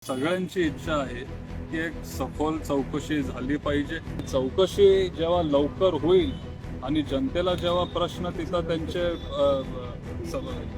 सगळ्यांची इच्छा आहे की एक सखोल चौकशी झाली पाहिजे. चौकशी जेव्हा लवकर होईल आणि जनतेला जेव्हा प्रश्न तिथं त्यांचे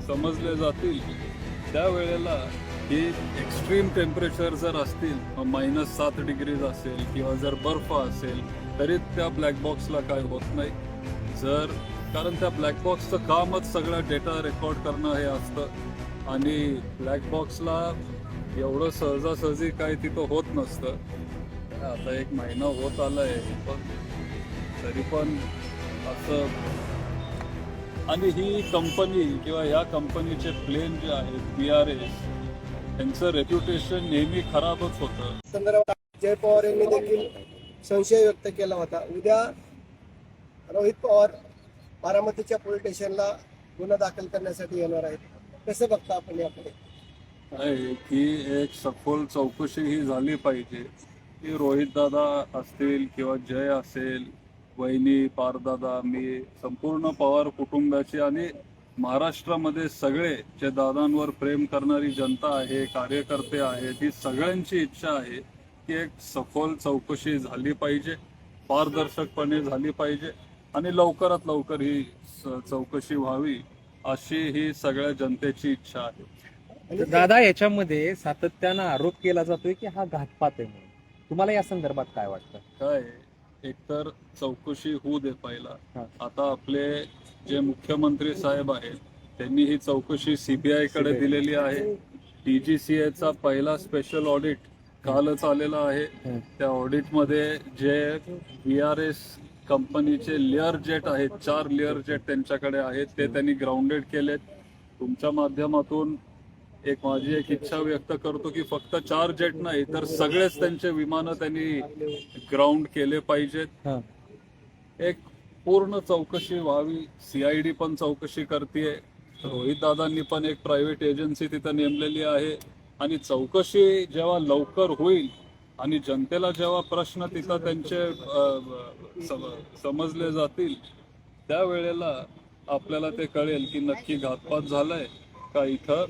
समजले जातील त्यावेळेला ही एक्स्ट्रीम टेम्परेचर जर असतील, -7 डिग्रीज असेल किंवा जर बर्फ असेल तरी त्या ब्लॅक बॉक्सला काय होत नाही. कारण त्या ब्लॅक बॉक्सचं कामच सगळा डेटा रेकॉर्ड करणं हे असतं आणि ब्लॅक बॉक्सला एवढं सहजासहजी काय तिथं होत नसतं. आता 1 महिना होत आलाय पण तरी पण असं. आणि ही कंपनी किंवा या कंपनीचे प्लेन जे आहेत BRS त्यांचं रेप्युटेशन नेहमी खराबच होतं. संदर्भात जय पवार यांनी देखील संशय व्यक्त केला होता. उद्या रोहित पवार बारामतीच्या पोलीस स्टेशनला गुन्हा दाखल करण्यासाठी येणार आहेत. कसं बघता आपण याकडे? आहे की एक सखोल चौकशी ही झाली पाहिजे की रोहित दादा असतील किंवा जय असेल, वहिनी, पारदादा, मी, संपूर्ण पवार कुटुंबाची आणि महाराष्ट्रामध्ये सगळे जे दादांवर प्रेम करणारी जनता आहे, कार्यकर्ते आहेत, ही सगळ्यांची इच्छा आहे की एक सखोल चौकशी झाली पाहिजे, पारदर्शकपणे झाली पाहिजे आणि लवकरात लवकर ही चौकशी व्हावी अशी ही सगळ्या जनतेची इच्छा आहे. दादा, याच्यामध्ये सातत्यानं आरोप केला जातोय की हा घातपात आहे म्हणून. तुम्हाला या संदर्भात काय वाटतं? काय एकतर चौकशी होऊ दे पहिला. हा. आता आपले जे मुख्यमंत्री साहेब आहेत त्यांनी ही चौकशी CBI कडे दिलेली आहे. DGCA पहिला स्पेशल ऑडिट कालच आलेला आहे. त्या ऑडिटमध्ये जे BRS कंपनीचे लेअर जेट आहेत, 4 लेअर जेट त्यांच्याकडे आहेत, ते त्यांनी ग्राउंडेड केलेत. तुमच्या माध्यमातून माझी एक इच्छा व्यक्त करतो की फक्त 4 जेट नाही तर सगळेच त्यांचे विमानं त्यांनी ग्राउंड केले पाहिजेत. एक पूर्ण चौकशी व्हावी. CID पण चौकशी करतेय. रोहित दादांनी पण एक प्रायव्हेट एजन्सी तिथं नेमलेली आहे आणि चौकशी जेव्हा लवकर होईल आणि जनतेला जेव्हा प्रश्न तिथं त्यांचे समजले जातील त्यावेळेला आपल्याला ते कळेल की नक्की घातपात झालाय का इथं.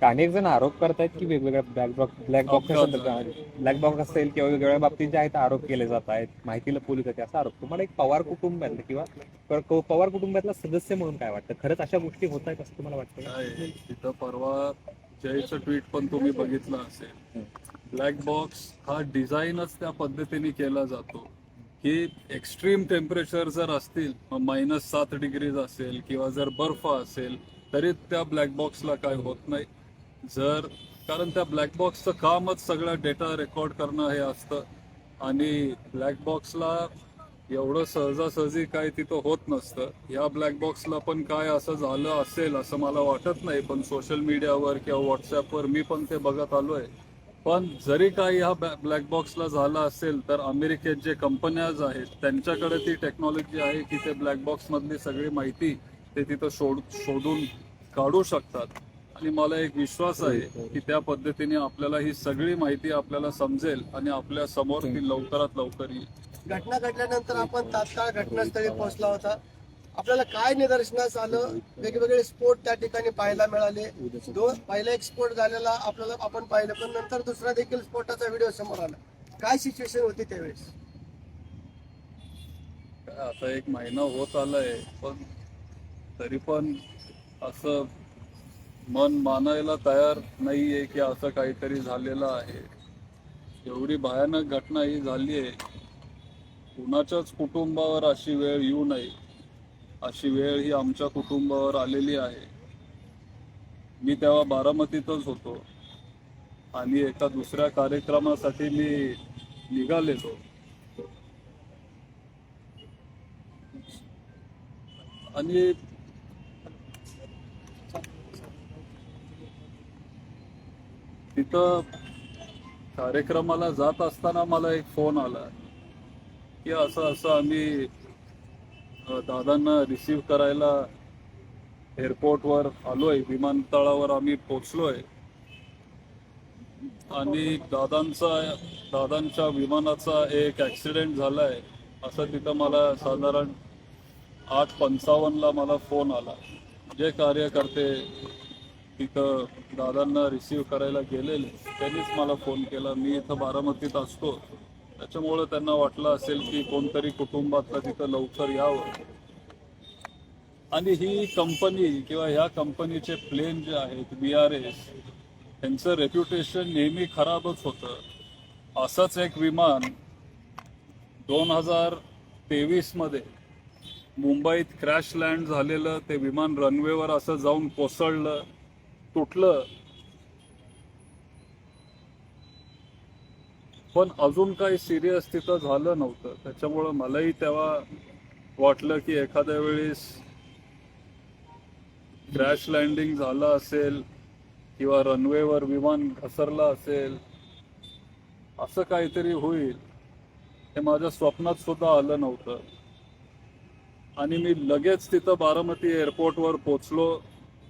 अनेक जण आरोप करतायत की वेगवेगळ्या ब्लॅक बॉक्स असेल किंवा वेगवेगळ्या बाबतीत जे आहेत आरोप केले जात आहेत, माहिती लपवली जाते असा आरोप. तुम्हाला एक पवार कुटुंबातलं किंवा पवार कुटुंबातला सदस्य म्हणून काय वाटतं? खरंच अशा गोष्टी होत आहेत असं तुम्हाला वाटतं? तिथं परवा जयचं ट्विट पण तुम्ही बघितलं असेल. ब्लॅक बॉक्स हा डिझाईनच त्या पद्धतीने केला जातो की एक्स्ट्रीम टेम्परेचर जर असतील, -7 डिग्रीज असेल किंवा जर बर्फ असेल तरी त्या ब्लॅक बॉक्सला काय होत नाही. कारण त्या ब्लॅक बॉक्सचं कामच सगळा डेटा रेकॉर्ड करणं हे असतं आणि ब्लॅक बॉक्सला एवढं सहजासहजी काय तिथं होत नसतं. या ब्लॅक बॉक्सला पण काय असं झालं असेल असं मला वाटत नाही, पण सोशल मीडियावर किंवा व्हॉट्सअपवर मी पण ते बघत आलोय. पण जरी काही ह्या ब्लॅक बॉक्सला झालं असेल तर अमेरिकेत जे कंपन्याज आहेत त्यांच्याकडे ती टेक्नॉलॉजी आहे की ते ब्लॅक बॉक्स मधली सगळी माहिती ते तिथं शोधून काढू शकतात. आणि मला एक विश्वास आहे की त्या पद्धतीने आपल्याला ही सगळी माहिती आपल्याला समजेल आणि आपल्या समोर ती लवकरात लवकर येईल. घटना घडल्यानंतर आपण तात्काळ घटनास्थळी पोहोचला होता. आपल्याला काय निदर्शनास आलं? वेगवेगळे स्फोट त्या ठिकाणी पाहायला मिळाले. पहिला एक स्फोट झालेला आपण पाहिलं, पण नंतर दुसरा देखील स्फोटाचा व्हिडिओ समोर आला. काय सिच्युएशन होती त्यावेळेस? आता 1 महिना होत आलाय पण तरी पण असं मन मानायला तयार नाहीये की असं काहीतरी झालेलं आहे. एवढी भयानक घटना ही झाली आहे. कुणाच्याच कुटुंबावर अशी वेळ येऊ नये अशी वेळ ही आमच्या कुटुंबावर आलेली आहे. मी तेव्हा बारामतीतच होतो आणि एका दुसऱ्या कार्यक्रमासाठी मी निघालेलो आणि तिथं कार्यक्रमाला जात असताना मला एक फोन आला की असं आम्ही दादांना रिसीव्ह करायला एअरपोर्टवर आलोय, विमानतळावर आम्ही पोहोचलोय आणि दादांच्या विमानाचा एक ऍक्सिडेंट झालाय असं तिथं मला साधारण 8:55 मला फोन आला. जे कार्यकर्ते तिथं दादांना रिसीव्ह करायला गेलेले, त्यांनीच मला फोन केला. मी इथं बारामतीत असतो, त्याच्यामुळं त्यांना वाटलं असेल की कोणतरी कुटुंबातलं तिथं लवकर यावं. आणि ही कंपनी किंवा ह्या कंपनीचे प्लेन जे आहेत VRS, त्यांचं रेप्युटेशन नेहमी खराबच होतं. असंच एक विमान 2023 मध्ये मुंबईत क्रॅश लँड झालेलं, ते विमान रनवेवर असं जाऊन कोसळलं, तुटलं, पण अजून काही सिरियस तिथं झालं नव्हतं. त्याच्यामुळं मलाही तेव्हा वाटलं की एखाद्या वेळेस क्रॅश लँडिंग झालं असेल किंवा रनवेवर विमान घसरलं असेल, असं काहीतरी होईल. हे माझ्या स्वप्नात सुद्धा आलं नव्हतं. आणि मी लगेच तिथं बारामती एअरपोर्टवर पोचलो.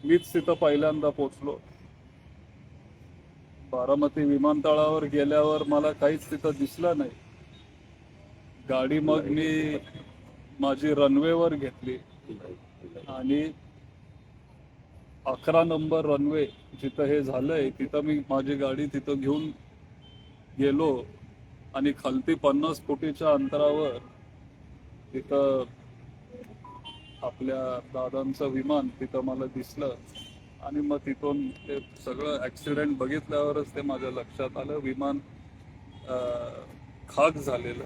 मीच तिथं पहिल्यांदा पोचलो. बारामती विमानतळावर गेल्यावर मला काहीच तिथं दिसलं नाही. गाडी मग मी माझी रनवेवर घेतली आणि 11 नंबर रनवे जिथं हे झालंय तिथं मी माझी गाडी तिथं घेऊन गेलो आणि खालती 50 फुटीच्या अंतरावर तिथं आपल्या दादांचं विमान तिथं मला दिसलं. आणि मग तिथून ते सगळं ऍक्सिडेंट बघितल्यावरच ते माझ्या लक्षात आलं, विमान खाक झालेलं,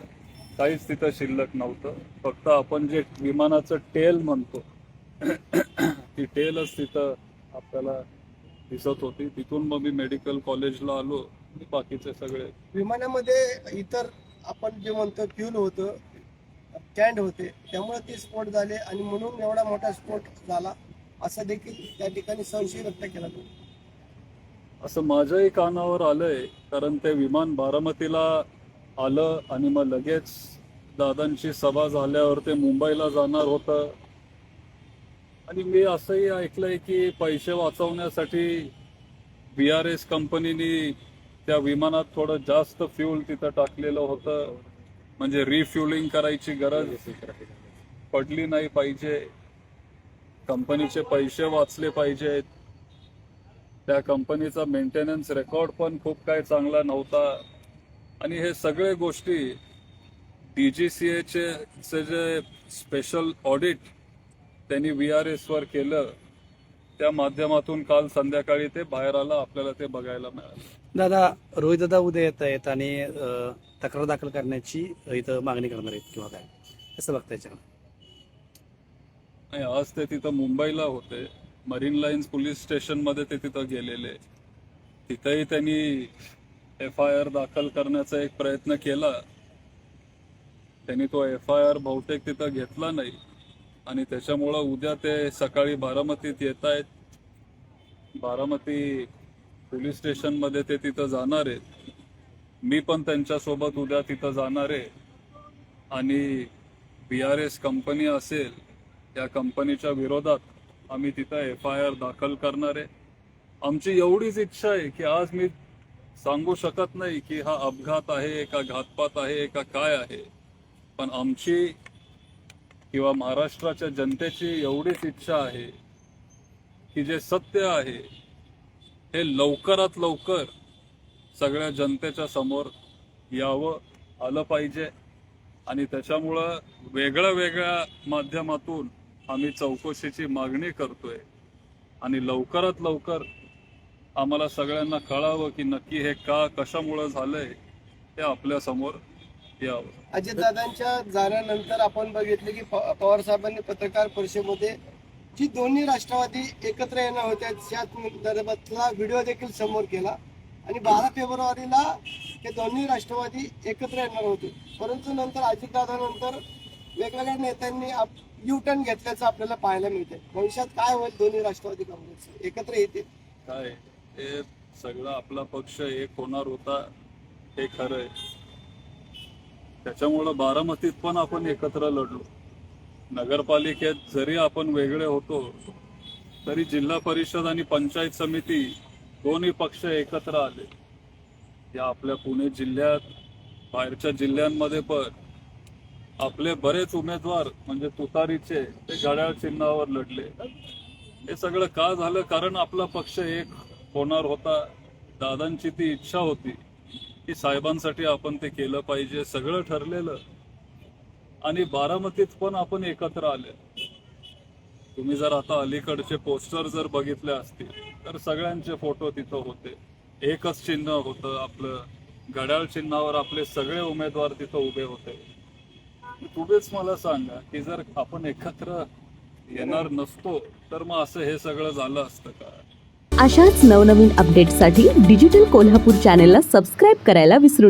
काहीच तिथं शिल्लक नव्हतं. फक्त आपण जे विमानाचं टेल म्हणतो ती टेलच तिथं आपल्याला दिसत होती. तिथून मग मी मेडिकल कॉलेजला आलो. बाकीचे सगळे विमानामध्ये इतर आपण जे म्हणतो फ्यूल होतं, कॅन्ड होते, त्यामुळे ते स्फोट झाले आणि म्हणून एवढा मोठा स्फोट झाला असं देखील त्या ठिकाणी संशय व्यक्त केला जातो. असं माझ्याही कानावर आलंय, कारण ते विमान बारामतीला आलं आणि मग लगेच दादांची सभा झाल्यावर ते मुंबईला जाणार होतं. आणि मी असंही ऐकलंय की पैसे वाचवण्यासाठी VRS कंपनीने त्या विमानात थोडं जास्त फ्यूल तिथं टाकलेलं होतं, म्हणजे रिफ्युलिंग करायची गरज पडली नाही पाहिजे, कंपनीचे पैसे वाचले पाहिजेत. त्या कंपनीचा मेंटेनन्स रेकॉर्ड पण खूप काही चांगला नव्हता. आणि हे सगळे गोष्टी DGCA चे जे स्पेशल ऑडिट त्यांनी VRS वर केलं, त्या माध्यमातून काल संध्याकाळी ते बाहेर आलं, आपल्याला ते बघायला मिळालं. दादा, रोहित दादा उद्या येत आहेत आणि तक्रार दाखल करण्याची इथं मागणी करणार आहेत किंवा काय, कसं बघता याच्याकडे? नाही, आज ते तिथं मुंबईला होते. मरीन लाईन्स पोलीस स्टेशन मध्ये ते तिथं गेलेले. तिथंही त्यांनी FIR दाखल करण्याचा एक प्रयत्न केला. त्यांनी तो FIR बहुतेक तिथं घेतला नाही आणि त्याच्यामुळं उद्या ते सकाळी बारामतीत येत आहेत. बारामती पोलीस स्टेशन मध्ये ते तिथं जाणार आहेत. मी पण त्यांच्यासोबत उद्या तिथं जाणार आहे आणि VRS कंपनी असेल, या कंपनीच्या विरोधात आम्ही तिथं FIR दाखल करणार आहे. आमची एवढीच इच्छा आहे की आज मी सांगू शकत नाही की हा अपघात आहे का घातपात आहे का काय आहे, पण आमची किंवा महाराष्ट्राच्या जनतेची एवढीच इच्छा आहे की जे सत्य आहे हे लवकरात लवकर सगळ्या जनतेच्या समोर यावं, आलं पाहिजे. आणि त्याच्यामुळं वेगळ्या वेगळ्या माध्यमातून आम्ही चौकशीची मागणी करतोय आणि लवकरात लवकर आम्हाला सगळ्यांना कळावं की नक्की हे का, कशामुळं झालंय, ते आपल्या समोर यावं. अजितदादांच्या जाण्यानंतर आपण बघितले की पवार साहेबांनी पत्रकार परिषदेमध्ये जी दोन्ही राष्ट्रवादी एकत्र येणार होत्या त्या संदर्भातला व्हिडिओ देखील समोर केला आणि 12 फेब्रुवारीला हे दोन्ही राष्ट्रवादी एकत्र येणार होते. परंतु नंतर अजितदादानंतर वेगवेगळ्या नेत्यांनी U-टर्न घेतल्याचं आपल्याला पाहायला मिळते. भविष्यात काय होईल? दोन्ही राष्ट्रवादी काँग्रेस एकत्र येतील काय? हे सगळं आपला पक्ष एक होणार होता हे खरं आहे. त्याच्यामुळं बारामतीत पण आपण एकत्र लढलो. नगरपालिकेत जरी आपण वेगळे होतो तरी जिल्हा परिषद आणि पंचायत समिती दोन्ही पक्ष एकत्र आले. या आपल्या पुणे जिल्ह्यात, बाहेरच्या जिल्ह्यांमध्ये पण आपले बरेच उमेदवार म्हणजे तुतारीचे ते घड्याळ चिन्हावर लढले. हे सगळं का झालं? कारण आपला पक्ष एक होणार होता. दादांची ती इच्छा होती की साहेबांसाठी आपण ते केलं पाहिजे. सगळं ठरलेलं आणि बारामतीत पण आपण एकत्र आले. तुम्ही जर आता अलीकडचे पोस्टर जर बघितले असतील तर सगळ्यांचे फोटो तिथं होते. एकच चिन्ह होतं आपलं, घड्याळ चिन्हावर आपले सगळे उमेदवार तिथं उभे होते. तुम्हीच मला सांगा की जर आपण एकत्र येणार नसतो तर मग असं हे सगळं झालं असतं का? अशाच नवनवीन अपडेट्ससाठी डिजिटल कोल्हापूर चॅनेलला सबस्क्राईब करायला विसरू नका.